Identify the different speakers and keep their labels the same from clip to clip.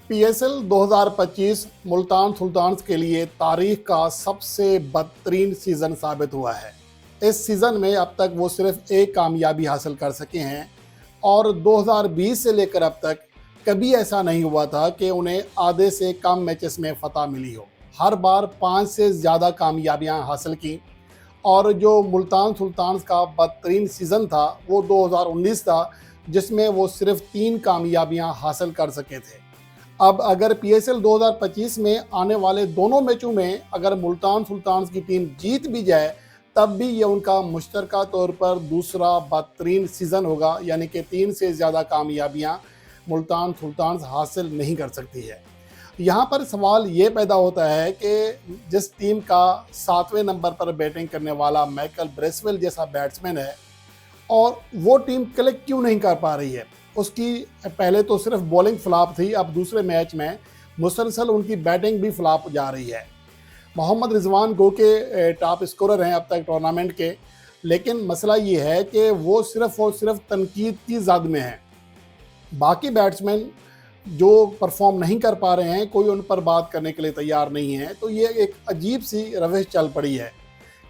Speaker 1: PSL 2025 Multan sultans के लिए तारीख का सबसे बदतरीन सीज़न साबित हुआ है। इस सीज़न में अब तक वो सिर्फ एक कामयाबी हासिल कर सके हैं और 2020 से लेकर अब तक कभी ऐसा नहीं हुआ था कि उन्हें आधे से कम मैचेस में फतह मिली हो। हर बार 5 से ज़्यादा कामयाबियां हासिल की और जो मुल्तान सुल्तान्स का बदतरीन सीज़न था वो 2019 था, जिसमें वो सिर्फ 3 कामयाबियां हासिल कर सके थे। अब अगर पीएसएल 2025 में आने वाले दोनों मैचों में अगर मुल्तान सुल्तान्स की टीम जीत भी जाए, तब भी ये उनका मुश्तरका तौर पर दूसरा बदतरीन सीज़न होगा, यानी कि 3 से ज़्यादा कामयाबियां मुल्तान सुल्तान्स हासिल नहीं कर सकती है। यहाँ पर सवाल ये पैदा होता है कि जिस टीम का 7वें नंबर पर बैटिंग करने वाला माइकल ब्रेसवेल जैसा बैट्समैन है और वो टीम क्लिक क्यों नहीं कर पा रही है। उसकी पहले तो सिर्फ बॉलिंग फ्लॉप थी, अब दूसरे मैच में मुसलसल उनकी बैटिंग भी फ्लॉप जा रही है। मोहम्मद रिजवान गो के टॉप स्कोरर हैं अब तक टूर्नामेंट के, लेकिन मसला ये है कि वो सिर्फ और सिर्फ तनकीद की जद में हैं। बाकी बैट्समैन जो परफॉर्म नहीं कर पा रहे हैं, कोई उन पर बात करने के लिए तैयार नहीं है। तो ये एक अजीब सी रविश चल पड़ी है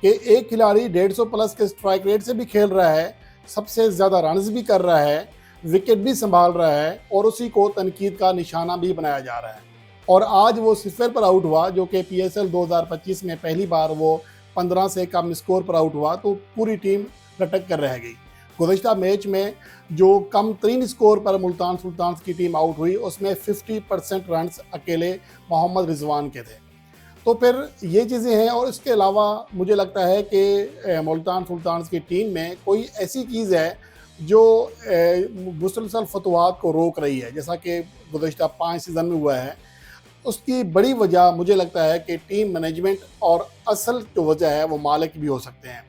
Speaker 1: कि एक खिलाड़ी 150 प्लस के स्ट्राइक रेट से भी खेल रहा है, सबसे ज़्यादा रन्स भी कर रहा है, विकेट भी संभाल रहा है और उसी को तनकीद का निशाना भी बनाया जा रहा है। और आज वो सिफर पर आउट हुआ, जो कि पीएसएल 2025 में पहली बार वो 15 से कम स्कोर पर आउट हुआ, तो पूरी टीम लटक कर रह गई। गुज़श्ता मैच में जो कम तरीन स्कोर पर मुल्तान सुल्तान्स की टीम आउट हुई, उसमें 50% रन्स अकेले मोहम्मद रिजवान के थे। तो फिर ये चीज़ें हैं। और इसके अलावा मुझे लगता है कि मुल्तान सुल्तान्स की टीम में कोई ऐसी चीज़ है जो मुसलसल फतवात को रोक रही है, जैसा कि गुज़श्ता 5 सीज़न में हुआ है। उसकी बड़ी वजह मुझे लगता है कि टीम मैनेजमेंट और असल जो वजह है वो मालिक भी हो सकते हैं,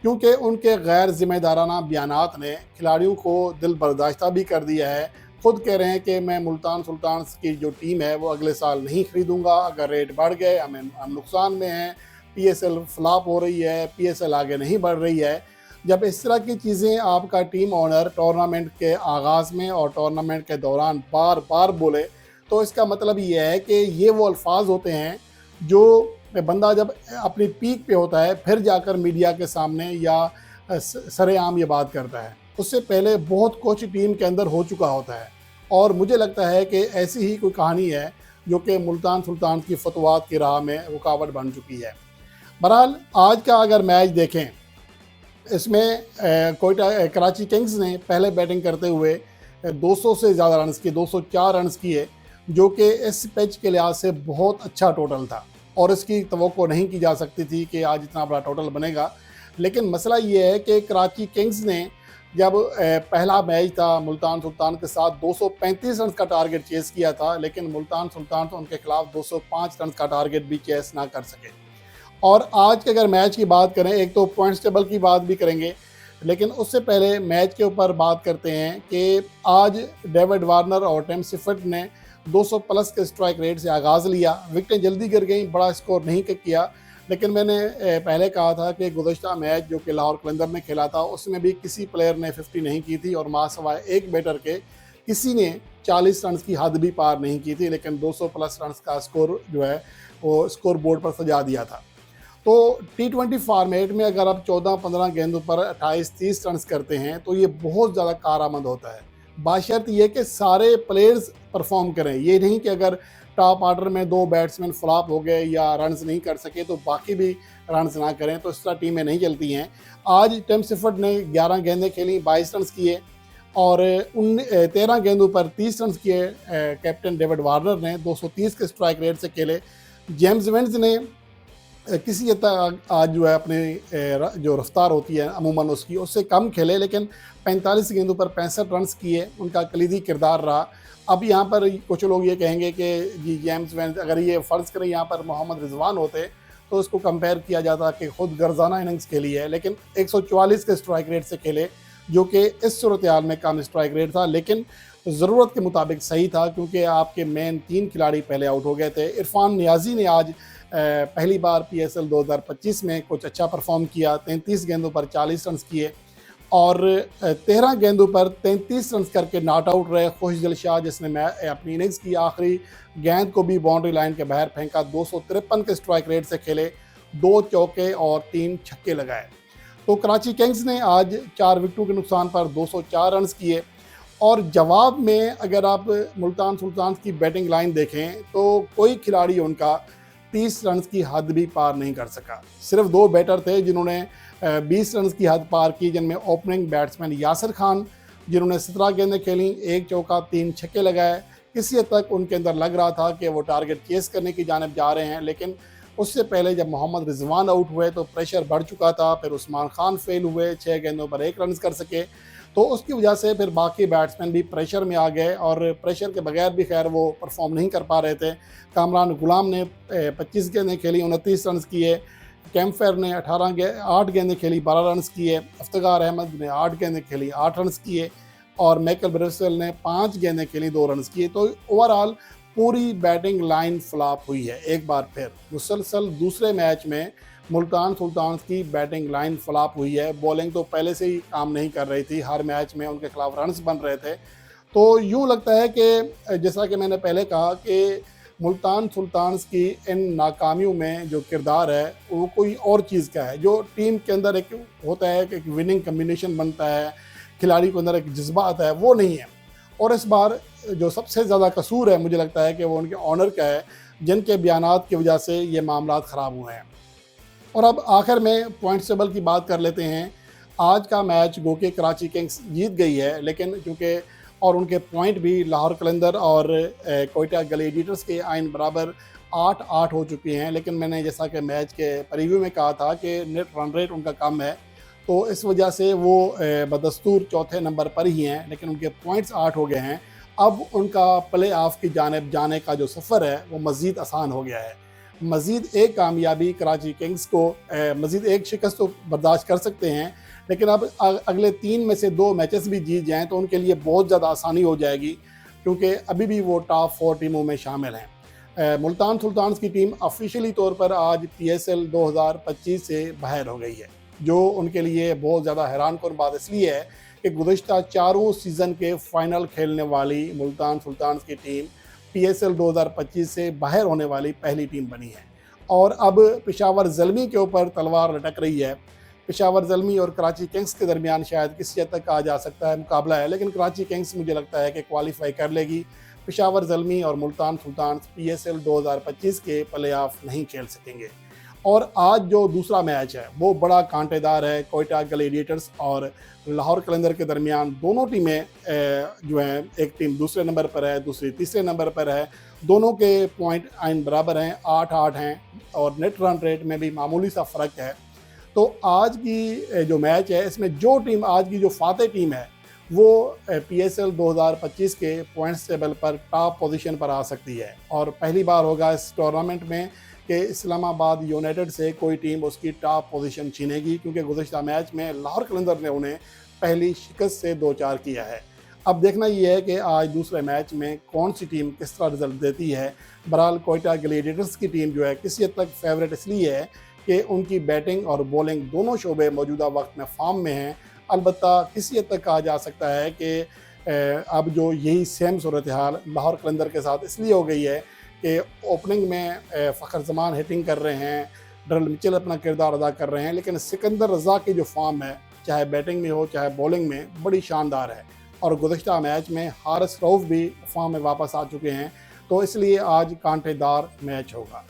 Speaker 1: क्योंकि उनके गैर जिम्मेदाराना बयानात ने खिलाड़ियों को दिल बर्दाश्ता भी कर दिया है। खुद कह रहे हैं कि मैं मुल्तान सुल्तान्स की जो टीम है वो अगले साल नहीं खरीदूंगा, अगर रेट बढ़ गए हम नुकसान में हैं, पीएसएल फ्लॉप हो रही है, पीएसएल आगे नहीं बढ़ रही है। जब इस तरह की चीज़ें आपका टीम ओनर टूर्नामेंट के आगाज़ में और टूर्नामेंट के दौरान बार बार बोले, तो इसका मतलब ये है कि ये वो अल्फाज होते हैं जो बंदा जब अपनी पीक पे होता है फिर जाकर मीडिया के सामने या सरेआम ये बात करता है। उससे पहले बहुत कुछ टीम के अंदर हो चुका होता है और मुझे लगता है कि ऐसी ही कोई कहानी है जो कि मुल्तान सुल्तान की फतवात की राह में रुकावट बन चुकी है। बहरहाल आज का अगर मैच देखें, इसमें कोयटा कराची किंग्स ने पहले बैटिंग करते हुए 200 से ज़्यादा रन्स किए, 204 रन्स किए, जो कि इस पिच के लिहाज से बहुत अच्छा टोटल था और इसकी तवक्को नहीं की जा सकती थी कि आज इतना बड़ा टोटल बनेगा। लेकिन मसला ये है कि कराची किंग्स ने जब पहला मैच था मुल्तान सुल्तान के साथ 235 रन का टारगेट चेस किया था, लेकिन मुल्तान सुल्तान तो उनके खिलाफ 205 रन का टारगेट भी चेस ना कर सके। और आज के अगर मैच की बात करें, एक तो पॉइंट्स टेबल की बात भी करेंगे, लेकिन उससे पहले मैच के ऊपर बात करते हैं कि आज डेविड वार्नर और टिम सिफर्ट ने 200 प्लस के स्ट्राइक रेट से आगाज़ लिया। विकेटें जल्दी गिर गई, बड़ा स्कोर नहीं किया, लेकिन मैंने पहले कहा था कि गुज़श्ता मैच जो कि लाहौर कलंदर में खेला था उसमें भी किसी प्लेयर ने 50 नहीं की थी और मासवाए एक बैटर के किसी ने 40 रन की हद भी पार नहीं की थी, लेकिन 200 प्लस रन का स्कोर जो है वो स्कोर बोर्ड पर सजा दिया था। तो T20 फॉर्मेट में अगर आप 14-15 गेंदों पर 28-30 रन करते हैं तो ये बहुत ज़्यादा कारआमद होता है, बाशर्त ये कि सारे प्लेयर्स परफॉर्म करें। ये नहीं कि अगर टॉप ऑर्डर में 2 बैट्समैन फ्लॉप हो गए या रन्स नहीं कर सके तो बाकी भी रन्स ना करें, तो इस तरह टीमें नहीं चलती हैं। आज टिम सिफर्ट ने 11 गेंदें खेली, 22 रन किए और 13 गेंदों पर 30 रन किए। कैप्टन डेविड वार्नर ने 230 के स्ट्राइक रेट से खेले। जेम्स विंस ने किसी हद तक आज जो है अपने जो रफ्तार होती है अमूमन उससे कम खेले, लेकिन 45 गेंदों पर 65 रन किए, उनका कलीदी किरदार रहा। अब यहाँ पर कुछ लोग ये कहेंगे कि जी जेम्स विंस, अगर ये फ़र्ज़ करें यहाँ पर मोहम्मद रिजवान होते तो उसको कंपेयर किया जाता कि खुद गर्जाना इनिंग्स खेली है, लेकिन 144 के स्ट्राइक रेट से खेले, जो कि इस सूरत हाल में कम स्ट्राइक रेट था, लेकिन ज़रूरत के मुताबिक सही था, क्योंकि आपके मेन 3 खिलाड़ी पहले आउट हो गए थे। इरफान नियाज़ी ने आज पहली बार पीएसएल 2025 में कुछ अच्छा परफॉर्म किया, 33 गेंदों पर 40 रन किए और 13 गेंदों पर 33 रन करके नॉट आउट रहे खुशदिल शाह, जिसने अपनी इनिंग्स की आखिरी गेंद को भी बाउंड्री लाइन के बाहर फेंका। 253 के स्ट्राइक रेट से खेले, 2 चौके और 3 छक्के लगाए। तो कराची किंग्स ने आज 4 विकेटों के नुकसान पर 204 रन किए। और जवाब में अगर आप मुल्तान सुल्तान की बैटिंग लाइन देखें तो कोई खिलाड़ी उनका 30 रन की हद भी पार नहीं कर सका। सिर्फ 2 बैटर थे जिन्होंने 20 रन की हद पार की, जिनमें ओपनिंग बैट्समैन यासिर खान जिन्होंने 17 गेंदें खेलीं, 1 चौका 3 छक्के लगाए। किसी हद तक उनके अंदर लग रहा था कि वो टारगेट चेस करने की जानिब जा रहे हैं, लेकिन उससे पहले जब मोहम्मद रिजवान आउट हुए तो प्रेशर बढ़ चुका था। फिर उस्मान खान फेल हुए, 6 गेंदों पर 1 रन कर सके। तो उसकी वजह से फिर बाकी बैट्समैन भी प्रेशर में आ गए और प्रेशर के बगैर भी खैर वो परफॉर्म नहीं कर पा रहे थे। कामरान गुलाम ने 25 गेंदें खेली, 29 रन किए। कैम्फेयर ने 8 गेंदें खेली, 12 रन किए। अफ्तार अहमद ने 8 गेंदें खेली, 8 रन किए। और माइकल ब्रेसवेल ने 5 गेंदें खेली, 2 रन किए। तो ओवरऑल पूरी बैटिंग लाइन फ्लॉप हुई है। एक बार फिर मुसलसल दूसरे मैच में मुल्तान सुल्तान की बैटिंग लाइन फ्लॉप हुई है। बॉलिंग तो पहले से ही काम नहीं कर रही थी, हर मैच में उनके खिलाफ रन्स बन रहे थे। तो यूँ लगता है कि जैसा कि मैंने पहले कहा कि मुल्तान सुल्तान की इन नाकामियों में जो किरदार है वो कोई और चीज़ का है। जो टीम के अंदर एक होता है कि एक विनिंग कम्बिनेशन बनता है, खिलाड़ी के अंदर एक जज्बात है, वो नहीं है। और इस बार जो सबसे ज़्यादा कसूर है मुझे लगता है कि वो उनके ऑनर का है, जिनके बयानात की वजह से ये मामलात ख़राब हुए हैं। और अब आखिर में पॉइंट्स टेबल की बात कर लेते हैं। आज का मैच गो के कराची किंग्स जीत गई है, लेकिन चूँकि और उनके पॉइंट भी लाहौर कलंदर और कोयटा ग्लैडिएटर्स के आइन बराबर 8-8 हो चुके हैं। लेकिन मैंने जैसा कि मैच के प्रीव्यू में कहा था कि नेट रन रेट उनका कम है, तो इस वजह से वो बदस्तूर चौथे नंबर पर ही हैं, लेकिन उनके पॉइंट्स 8 हो गए हैं। अब उनका प्ले ऑफ की जानिब जाने का जो सफ़र है वो मज़ीद आसान हो गया है। मज़ीद एक कामयाबी कराची किंग्स को मज़ीद एक शिकस्त तो बर्दाश्त कर सकते हैं, लेकिन अब अगले 3 में से 2 मैचेस भी जीत जाएं तो उनके लिए बहुत ज़्यादा आसानी हो जाएगी, क्योंकि अभी भी वो टॉप 4 टीमों में शामिल हैं। मुल्तान सुल्तान की टीम ऑफिशियली तौर पर आज PSL 2025 से बाहर हो गई है, जो उनके लिए बहुत ज़्यादा हैरानकुन बात इसलिए है कि गुज़िश्ता 4 सीज़न के फाइनल खेलने वाली मुल्तान सुल्तान की टीम PSL 2025 से बाहर होने वाली पहली टीम बनी है। और अब पेशावर ज़ल्मी के ऊपर तलवार लटक रही है। पेशावर ज़ल्मी और कराची किंग्स के दरमियान शायद किसी हद तक कहा जा सकता है मुकाबला है, लेकिन कराची किंग्स मुझे लगता है कि क्वालिफाई कर लेगी। पेशावर ज़ल्मी और मुल्तान सुल्तान PSL 2025 के प्ले ऑफ नहीं खेल सकेंगे। और आज जो दूसरा मैच है वो बड़ा कांटेदार है। कोयटा ग्लैडिएटर्स और लाहौर कलंदर के दरमियान दोनों टीमें जो हैं, एक टीम दूसरे नंबर पर है, दूसरी तीसरे नंबर पर है। दोनों के पॉइंट आइन बराबर हैं, 8-8 हैं और नेट रन रेट में भी मामूली सा फ़र्क है। तो आज की जो मैच है इसमें जो टीम आज की जो फाते टीम है वो PSL 2025 के पॉइंट्स टेबल पर टॉप पोजीशन पर आ सकती है। और पहली बार होगा इस टूर्नामेंट में कि इस्लामाबाद यूनाइटेड से कोई टीम उसकी टॉप पोजीशन छीनेगी, क्योंकि गुज़िश्ता मैच में लाहौर कलंदर ने उन्हें पहली शिकस्त से 2-4 किया है। अब देखना ये है कि आज दूसरे मैच में कौन सी टीम किस तरह रिजल्ट देती है। बहरहाल कोयटा ग्लैडिएटर्स की टीम जो है किसी हद तक फेवरेट इसलिए है कि उनकी बैटिंग और बॉलिंग दोनों शोबे मौजूदा वक्त में फॉर्म में हैं। अलबत्ता किसी हद तक कहा जा सकता है कि अब जो यही सेम सूरत हाल लाहौर कलंदर के साथ इसलिए हो गई है कि ओपनिंग में फ़खर जमान हिटिंग कर रहे हैं, डरल मिचेल अपना किरदार अदा कर रहे हैं, लेकिन सिकंदर रज़ा की जो फॉर्म है चाहे बैटिंग में हो चाहे बॉलिंग में बड़ी शानदार है। और गुज़िश्ता मैच में हारिस रऊफ़ भी फॉर्म में वापस आ चुके हैं, तो इसलिए आज कांटेदार मैच होगा।